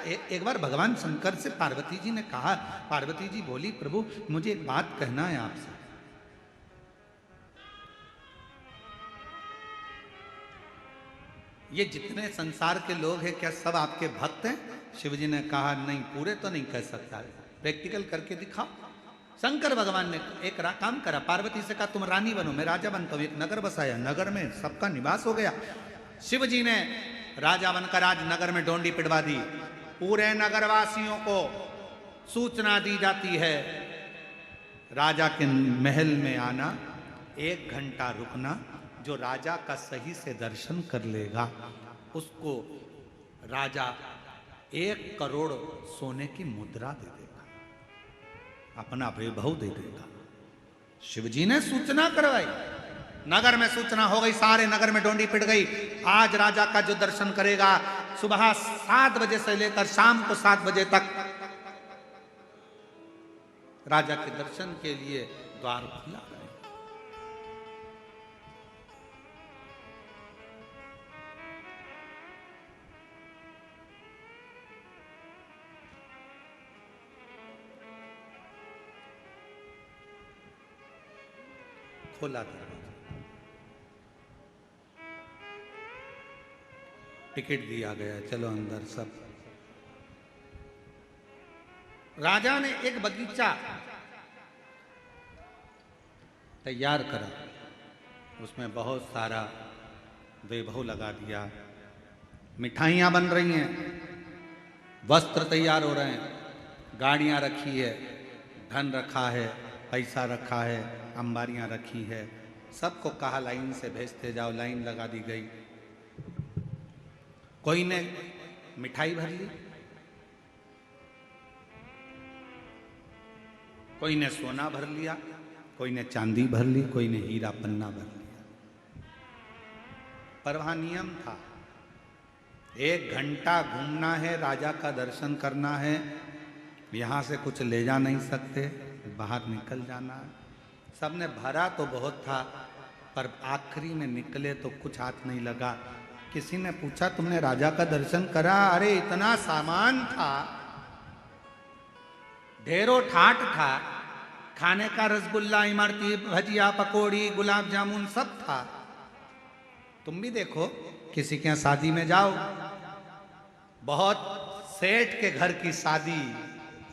एक बार भगवान शंकर से पार्वती जी ने कहा, पार्वती जी बोली प्रभु मुझे एक बात कहना है आपसे। ये जितने संसार के लोग हैं क्या सब आपके भक्त हैं? शिव जी ने कहा नहीं, पूरे तो नहीं कह सकता, प्रैक्टिकल करके दिखाओ। शंकर भगवान ने एक काम करा, पार्वती से कहा तुम रानी बनो, मैं राजा बनता हूं। एक नगर बसाया, नगर में सबका निवास हो गया। शिव जी ने राजा बनकर आज नगर में डोंडी पिटवा दी। पूरे नगरवासियों को सूचना दी जाती है, राजा के महल में आना, 1 घंटा रुकना, जो राजा का सही से दर्शन कर लेगा उसको राजा 1 करोड़ सोने की मुद्रा दे देगा, अपना वैभव दे देगा। शिवजी ने सूचना करवाई, नगर में सूचना हो गई, सारे नगर में डोंडी पिट गई। आज राजा का जो दर्शन करेगा सुबह 7 बजे से लेकर शाम को 7 बजे तक राजा के दर्शन के लिए द्वार खुला रहे। खोला दरवाजा, टिकट दिया गया, चलो अंदर सब। राजा ने एक बगीचा तैयार करा, उसमें बहुत सारा वैभव लगा दिया, मिठाइयां बन रही हैं, वस्त्र तैयार हो रहे हैं, गाड़ियां रखी है, धन रखा है, पैसा रखा है, अंबारियां रखी है। सबको कहा लाइन से भेजते जाओ, लाइन लगा दी गई। कोई ने मिठाई भर ली, कोई ने सोना भर लिया, कोई ने चांदी भर ली, कोई ने हीरा पन्ना भर लिया। पर वहां नियम था, 1 घंटा घूमना है, राजा का दर्शन करना है, यहां से कुछ ले जा नहीं सकते, बाहर निकल जाना है। सबने भरा तो बहुत था, पर आखिरी में निकले तो कुछ हाथ नहीं लगा। किसी ने पूछा तुमने राजा का दर्शन करा? अरे इतना सामान था, ढेरों ठाट था, खाने का रसगुल्ला, इमरती, भजिया, पकौड़ी, गुलाब जामुन सब था। तुम भी देखो, किसी के यहाँ शादी में जाओ, बहुत सेठ के घर की शादी,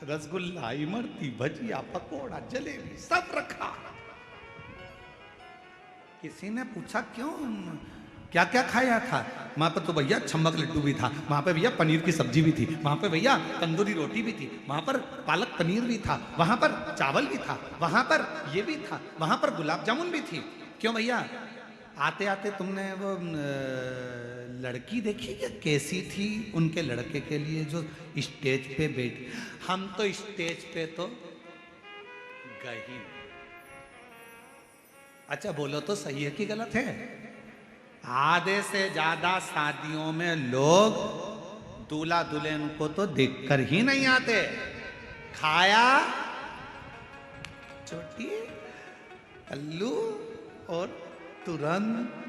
रसगुल्ला, इमरती, भजिया, पकौड़ा, जलेबी सब रखा। किसी ने पूछा क्यों, क्या क्या खाया था? वहां पर तो भैया छम्मक लड्डू भी था, वहां पे भैया पनीर की सब्जी भी थी, वहां पे भैया तंदूरी रोटी भी थी, वहां पर पालक पनीर भी था, वहां पर चावल भी था, वहां पर ये भी था, वहां पर गुलाब जामुन भी थी। क्यों भैया, आते आते तुमने वो लड़की देखी क्या कैसी थी उनके लड़के के लिए जो स्टेज पे बैठी? हम तो स्टेज पे तो गए ही। अच्छा बोलो तो सही है कि गलत है? आधे से ज्यादा शादियों में लोग दूल्हा दुल्हन को तो देखकर ही नहीं आते। खाया छोटी अल्लू और तुरंत।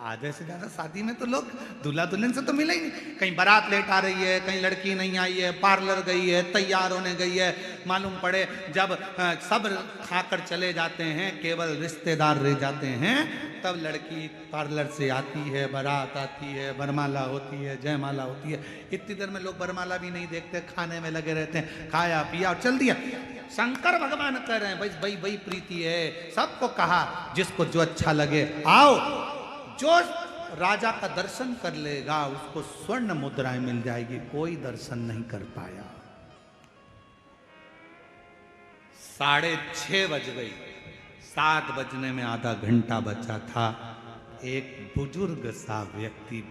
आधे से ज्यादा शादी में तो लोग दूल्हा दुल्हन से तो मिले ही नहीं। कहीं बारात लेट आ रही है, कहीं लड़की नहीं आई है, पार्लर गई है, तैयार होने गई है, मालूम पड़े जब सब खाकर चले जाते हैं, केवल रिश्तेदार रह जाते हैं, तब लड़की पार्लर से आती है, बारात आती है, वरमाला होती है, जयमाला होती है। इतनी देर में लोग वरमाला भी नहीं देखते, खाने में लगे रहते हैं, खाया पिया और चल दिया। शंकर भगवान कह रहे हैं भाई वही प्रीति है। सबको कहा जिसको जो अच्छा लगे आओ, जो राजा का दर्शन कर लेगा उसको स्वर्ण मुद्राएं मिल जाएगी। कोई दर्शन नहीं कर पाया। 6:30 बज गई, 7 बजने में आधा घंटा बचा था। एक बुजुर्ग सा व्यक्ति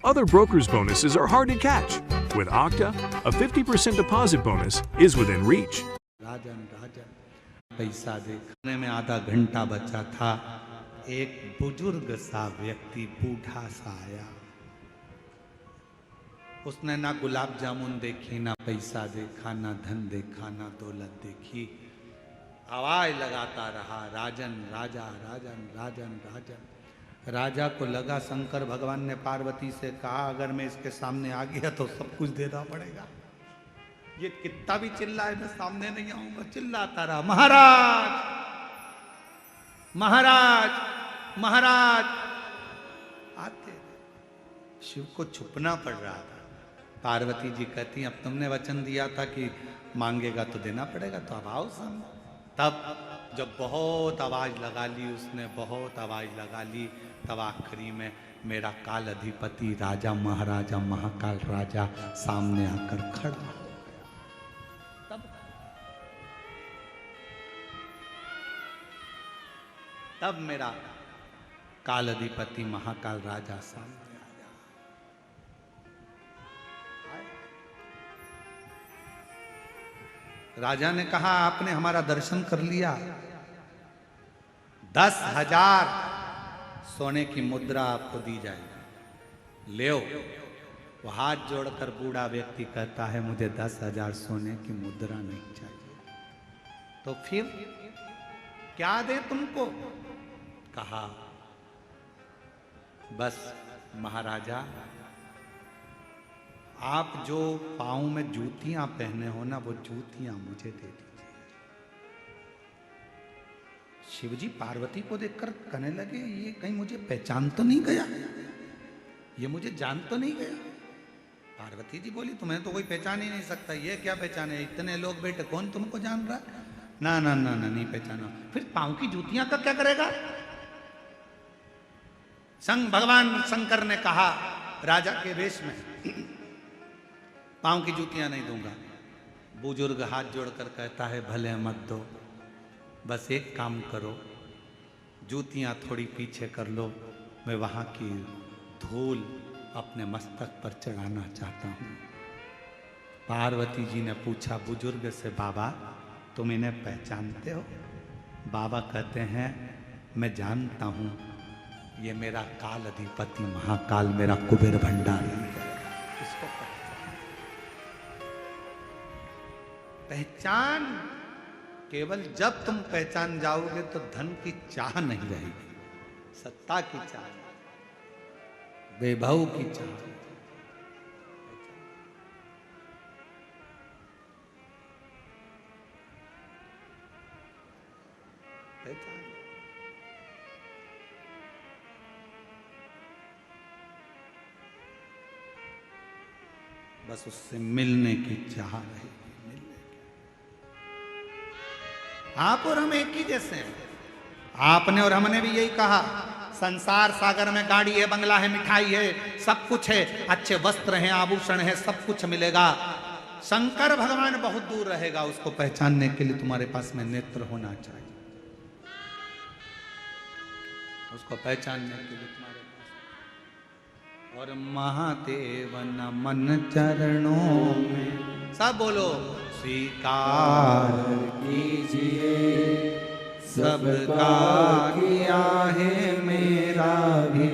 Other brokers' bonuses are hard to catch. With Okta, a 50% deposit bonus is within reach. राजन पैसा देखने में आधा घंटा बचा था। एक बुजुर्ग सा व्यक्ति बूढ़ा सा आया। उसने ना गुलाब जामुन देखी, ना पैसा देखा, ना धन देखा, ना दौलत देखी। आवाज लगाता रहा, राजन राजा राजन राजन राजन। राजा को लगा शंकर भगवान ने पार्वती से कहा अगर मैं इसके सामने आ गया तो सब कुछ देना पड़ेगा, ये कितना भी चिल्लाए मैं सामने नहीं आऊंगा। चिल्लाता रहा, महाराज महाराज महाराज। आते शिव को छुपना पड़ रहा था। पार्वती जी कहती अब तुमने वचन दिया था कि मांगेगा तो देना पड़ेगा, तो अब आओ सामने। तब जब बहुत आवाज लगा ली उसने, बहुत आवाज लगा ली, तब आखिरी में मेरा काल अधिपति राजा महाराजा महाकाल राजा सामने आकर खड़ा हो गया। तब मेरा काल अधिपति महाकाल राजा सामने आया। राजा ने कहा आपने हमारा दर्शन कर लिया, 10,000 सोने की मुद्रा आपको दी जाएगी, ले। वो हाथ जोड़कर बूढ़ा व्यक्ति कहता है मुझे 10,000 सोने की मुद्रा नहीं चाहिए। तो फिर क्या दे तुमको? कहा बस महाराजा आप जो पाँव में जूतियां पहने हो ना, वो जूतियां मुझे दे दीजिए। शिवजी पार्वती को देखकर कहने लगे ये कहीं मुझे पहचान तो नहीं गया, ये मुझे जान तो नहीं गया। पार्वती जी बोली तुम्हें तो कोई पहचान ही नहीं सकता, ये क्या पहचाने, इतने लोग बैठे कौन तुमको जान रहा? ना ना ना ना नहीं पहचाना। फिर पाँव की जूतियां का क्या करेगा? भगवान शंकर ने कहा राजा के वेश में पाँव की जूतियां नहीं दूंगा। बुजुर्ग हाथ जोड़कर कहता है भले मत दो, बस एक काम करो, जूतियां थोड़ी पीछे कर लो, मैं वहां की धूल अपने मस्तक पर चढ़ाना चाहता हूं। पार्वती जी ने पूछा बुजुर्ग से बाबा तुम इन्हें पहचानते हो? बाबा कहते हैं मैं जानता हूं, ये मेरा काल अधिपति महाकाल मेरा कुबेर भंडारी है। इसको पहचान केवल जब तुम पहचान जाओगे तो धन की चाह नहीं रहेगी, सत्ता की चाह, वैभव की चाह। पहचान बस उससे मिलने की चाह रहेगी। आप और हम एक ही जैसे हैं। आपने और हमने भी यही कहा संसार सागर में गाड़ी है, बंगला है, मिठाई है, सब कुछ है, अच्छे वस्त्र हैं, आभूषण है, सब कुछ मिलेगा। शंकर भगवान बहुत दूर रहेगा, उसको पहचानने के लिए तुम्हारे पास में नेत्र होना चाहिए। उसको पहचानने के लिए तुम्हारे पास। और महादेव नमन चरणों में, सब बोलो स्वीकार कीजिए सबका किया है मेरा भी